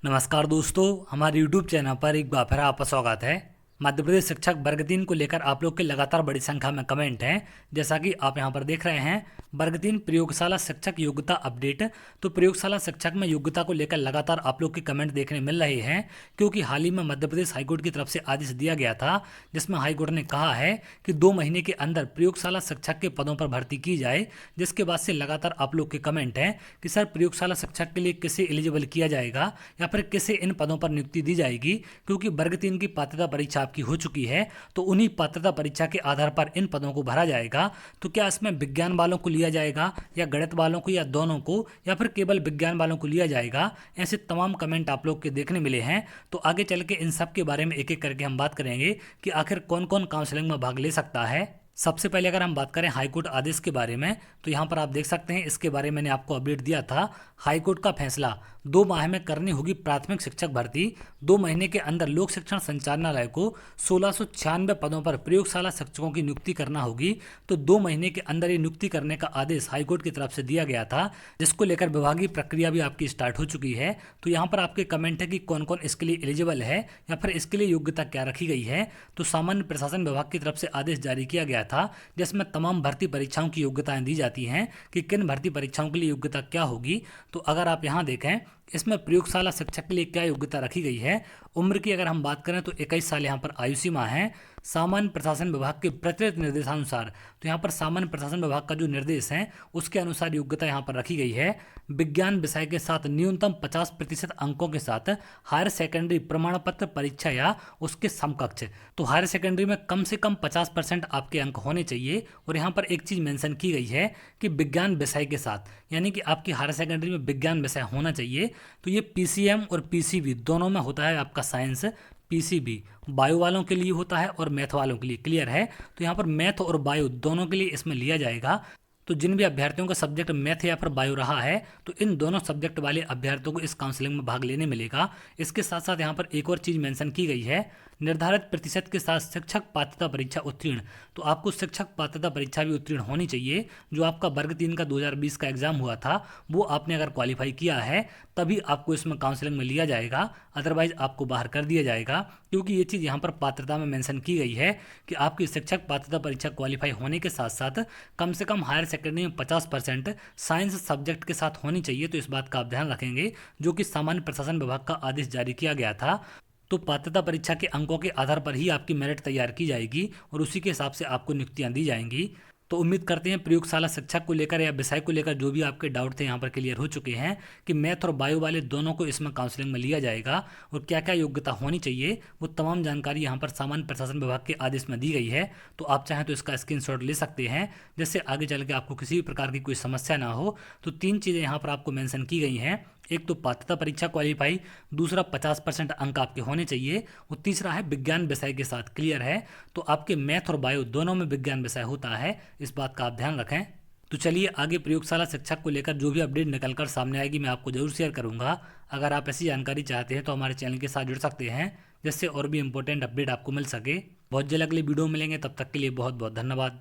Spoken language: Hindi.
नमस्कार दोस्तों, हमारे YouTube चैनल पर एक बार फिर आपका स्वागत है। मध्य प्रदेश शिक्षक वर्ग 3 को लेकर आप लोग के लगातार बड़ी संख्या में कमेंट हैं। जैसा कि आप यहां पर देख रहे हैं, वर्ग 3 प्रयोगशाला शिक्षक योग्यता अपडेट। तो प्रयोगशाला शिक्षक में योग्यता को लेकर लगातार आप लोग के कमेंट देखने मिल रहे हैं, क्योंकि हाल ही में मध्य प्रदेश हाईकोर्ट की तरफ से आदेश दिया गया था, जिसमें हाईकोर्ट ने कहा है कि 2 महीने के अंदर प्रयोगशाला शिक्षक के पदों पर भर्ती की जाए। जिसके बाद से लगातार आप लोग के कमेंट हैं कि सर प्रयोगशाला शिक्षक के लिए किसे एलिजिबल किया जाएगा या फिर किसे इन पदों पर नियुक्ति दी जाएगी, क्योंकि वर्ग 3 की पात्रता परीक्षा आपकी हो चुकी है। तो उन्हीं पात्रता परीक्षा के आधार पर इन पदों को भरा जाएगा। तो क्या इसमें विज्ञान वालों को लिया जाएगा या गणित वालों को या दोनों को या फिर केवल विज्ञान वालों को लिया जाएगा, ऐसे तमाम कमेंट आप लोग के देखने मिले हैं। तो आगे चल के इन सब के बारे में एक एक करके हम बात करेंगे कि आखिर कौन कौन काउंसलिंग में भाग ले सकता है। सबसे पहले अगर हम बात करें हाईकोर्ट आदेश के बारे में, तो यहाँ पर आप देख सकते हैं, इसके बारे में मैंने आपको अपडेट दिया था। हाईकोर्ट का फैसला, 2 माह में करनी होगी प्राथमिक शिक्षक भर्ती। 2 महीने के अंदर लोक शिक्षण संचालनालय को 1696 पदों पर प्रयोगशाला शिक्षकों की नियुक्ति करना होगी। तो 2 महीने के अंदर ये नियुक्ति करने का आदेश हाईकोर्ट की तरफ से दिया गया था, जिसको लेकर विभागीय प्रक्रिया भी आपकी स्टार्ट हो चुकी है। तो यहाँ पर आपके कमेंट है कि कौन कौन इसके लिए एलिजिबल है या फिर इसके लिए योग्यता क्या रखी गई है। तो सामान्य प्रशासन विभाग की तरफ से आदेश जारी किया गया था, जिसमें तमाम भर्ती परीक्षाओं की योग्यताएं दी जाती हैं कि किन भर्ती परीक्षाओं के लिए योग्यता क्या होगी। तो अगर आप यहाँ देखें, इसमें प्रयोगशाला शिक्षक के लिए क्या योग्यता रखी गई है। उम्र की अगर हम बात करें तो 21 साल यहाँ पर आयु सीमा है। सामान्य प्रशासन विभाग के प्रचलित निर्देशानुसार, तो यहाँ पर सामान्य प्रशासन विभाग का जो निर्देश है उसके अनुसार योग्यता यहाँ पर रखी गई है। विज्ञान विषय के साथ न्यूनतम 50% अंकों के साथ हायर सेकेंडरी प्रमाण पत्र परीक्षा या उसके समकक्ष। तो हायर सेकेंडरी में कम से कम 50% आपके अंक होने चाहिए। और यहाँ पर एक चीज़ मेंशन की गई है कि विज्ञान विषय के साथ, यानी कि आपकी हायर सेकेंडरी में विज्ञान विषय होना चाहिए। तो ये पीसीएम और पीसीबी दोनों में होता है आपका साइंस। पीसीबी बायो वालों के लिए होता है और मैथ वालों के लिए, क्लियर है। तो यहाँ पर मैथ और बायो दोनों के लिए इसमें लिया जाएगा। तो जिन भी अभ्यर्थियों का सब्जेक्ट मैथ या फिर बायो रहा है, तो इन दोनों सब्जेक्ट वाले अभ्यर्थियों को इस काउंसलिंग में भाग लेने मिलेगा। इसके साथ साथ यहाँ पर एक और चीज़ मेंशन की गई है, निर्धारित प्रतिशत के साथ शिक्षक पात्रता परीक्षा उत्तीर्ण। तो आपको शिक्षक पात्रता परीक्षा भी उत्तीर्ण होनी चाहिए। जो आपका वर्ग 3 का 2020 का एग्जाम हुआ था, वो आपने अगर क्वालिफाई किया है तभी आपको इसमें काउंसलिंग में लिया जाएगा, अदरवाइज आपको बाहर कर दिया जाएगा। क्योंकि ये चीज़ यहाँ पर पात्रता में मेंशन की गई है कि आपकी शिक्षक पात्रता परीक्षा क्वालिफाई होने के साथ साथ कम से कम हायर सेकेंडरी में 50% साइंस सब्जेक्ट के साथ होनी चाहिए। तो इस बात का आप ध्यान रखेंगे, जो कि सामान्य प्रशासन विभाग का आदेश जारी किया गया था। तो पात्रता परीक्षा के अंकों के आधार पर ही आपकी मेरिट तैयार की जाएगी और उसी के हिसाब से आपको नियुक्तियां दी जाएंगी। तो उम्मीद करते हैं प्रयोगशाला शिक्षक को लेकर या विषय को लेकर जो भी आपके डाउट थे यहाँ पर क्लियर हो चुके हैं कि मैथ और बायो वाले दोनों को इसमें काउंसलिंग में लिया जाएगा और क्या क्या योग्यता होनी चाहिए, वो तमाम जानकारी यहाँ पर सामान्य प्रशासन विभाग के आदेश में दी गई है। तो आप चाहें तो इसका स्क्रीनशॉट ले सकते हैं, जिससे आगे चल के आपको किसी भी प्रकार की कोई समस्या ना हो। तो 3 चीज़ें यहाँ पर आपको मेंशन की गई हैं। एक तो पात्रता परीक्षा क्वालिफाई, दूसरा 50% अंक आपके होने चाहिए, और तीसरा है विज्ञान विषय के साथ, क्लियर है। तो आपके मैथ और बायो दोनों में विज्ञान विषय होता है, इस बात का आप ध्यान रखें। तो चलिए आगे प्रयोगशाला शिक्षक को लेकर जो भी अपडेट निकलकर सामने आएगी मैं आपको जरूर शेयर करूंगा। अगर आप ऐसी जानकारी चाहते हैं तो हमारे चैनल के साथ जुड़ सकते हैं, जिससे और भी इंपॉर्टेंट अपडेट आपको मिल सके। बहुत जल्द अगले वीडियो में मिलेंगे, तब तक के लिए बहुत बहुत धन्यवाद।